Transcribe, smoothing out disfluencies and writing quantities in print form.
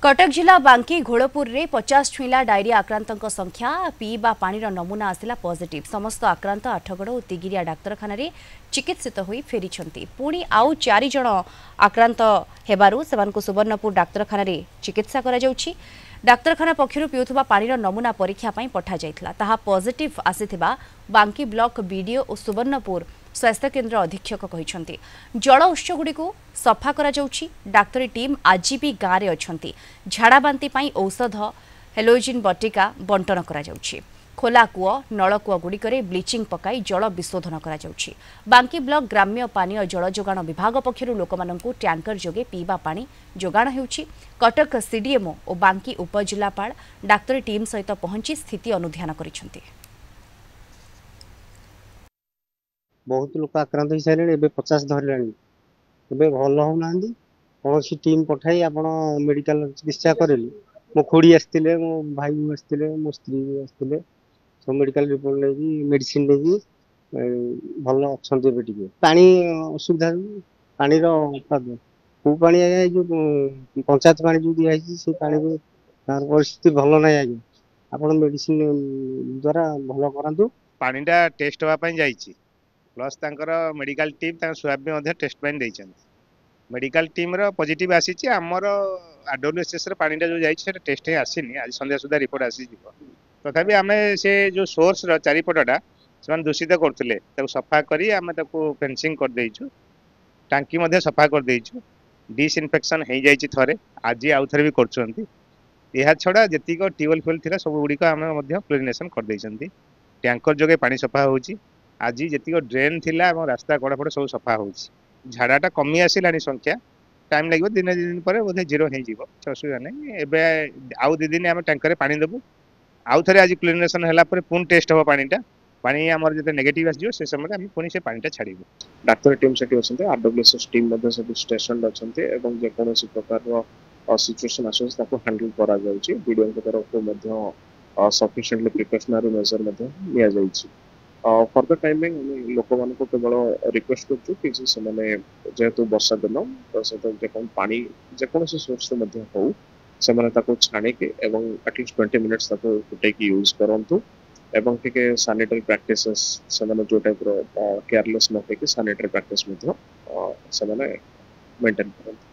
कटक जिला बांकी घोड़पुर रे 50 छुईला डायरिया आक्रांतक संख्या पीवा पानी नमूना आसिला पॉजिटिव। समस्त आक्रांत आठगड़ और तिगिरिया डाक्तरखाना रे चिकित्सित होई फेरिछंती। पुणी आउ 4 जण आक्रांत हेबारु सेमानकु सुवर्णपुर डाक्तरखाना रे चिकित्सा करा जाउछि। डाक्तरखाना पक्षरु पिउथबा पानीर नमूना परीक्षा पई पठा जाइतला। ताहा पॉजिटिव आसिथिबा बांकी ब्लॉक बीडीओ और सुवर्णपुर स्वास्थ्य केन्द्र अधीक्षक कहिसंती। जल उत्सगुड़ी को सफा करा जाउछि। डाक्तरी टीम आज भी गाँव में अछंती। झाड़ा बांती पई औषध हेलोजिन बटिका बंटन करा जाउछि। खोला कूଅ नलकूଅ गुड़िकरे ब्लीचिंग पकाई जल विशोधन करा जाउछि। बांकी ब्लॉक ग्राम्य पानीय जल जोगाण विभाग पक्षरु लोकमानंकु टैंकर जोगे पीवा पानी जोगाण हेउछि। कटक सीडीएमओ और बांकी उपजिलापाल डाक्तरी टीम सहित पहुंची स्थिति अनुध्यान करिसंती। बहुत लोक आक्रांत हो सारे 50 धरला भल होना कौन सी टीम पठाई आप मेडिकल चिकित्सा करेली। मो खोड़ी आसते मो भाई आसते मो स्त्री आसते सब मेडिकल रिपोर्ट लेकिन मेडिसिन लेकिन भल अच्छा पानी असुविधा पानी कौ पानी आज्ञा जो पंचायत पानी जो दिखाई से पानी तार परिस्थिति भल ना आज्ञा आप मेडिसिन द्वारा भल करूँ। पानीटा टेस्ट होगापी जाइए प्लस मेडिकल टीम स्वाब भी टेस्ट पाई मेडिकल टीम रो पॉजिटिव आसी आमर आरडब्ल्यूएसएस पानीटा जो जाइए टेस्ट ही आसीनी आज संध्या सुधा रिपोर्ट आसी तथापि आम से जो सोर्स चारिपटा से दूषित करते सफा करी आम फेंसिंग कर देइछु। टांकी मध्य सफा कर देइछु। डिसइनफेक्शन हो जाइए थरे आज आउ थे भी कर छड़ा जीक ट्यूबवेल फ्यूल थी सब गुड़िक आम क्लोरिनेशन कर देइछंती। टैंकर जोगे पानी सफा होची। आज जीक ड्रेन थी रास्ता कड़पट सब सफा हो झाड़ाटा कमी आसला संख्या टाइम लगे दिन दिन पर बोधे जीरो हो असुविधा नहीं। एवं आउ 2 दिन आम टैंकर पानी देवु आउ थे आज क्लोरिनेशन है पुणी टेस्ट हम पानीटा पानी आमर जो नेगेटिव आस समय आम पुणी से पानीटा छाड़ू। डाक्तर टीम से आरडब्ल्यूएसएस टीम स्टेशन अच्छा जेकोसी प्रकार सिचुएशन आस हैंडल करा वीडियो तरफ sufficiently precautionary major further timing लोक मान केवल रिक्वेस्ट कर जेहेतु वर्षा दिन तो सहित पानी जेकोसी सोर्स हो छाणिक एटलिस्ट 20 मिनिट्स फुटे यूज करूँ एवं टिके सैनिटरी प्रैक्टिसेस जो टाइप केयरलेस न सैनिटरी प्रैक्टिस मेंटेन करते।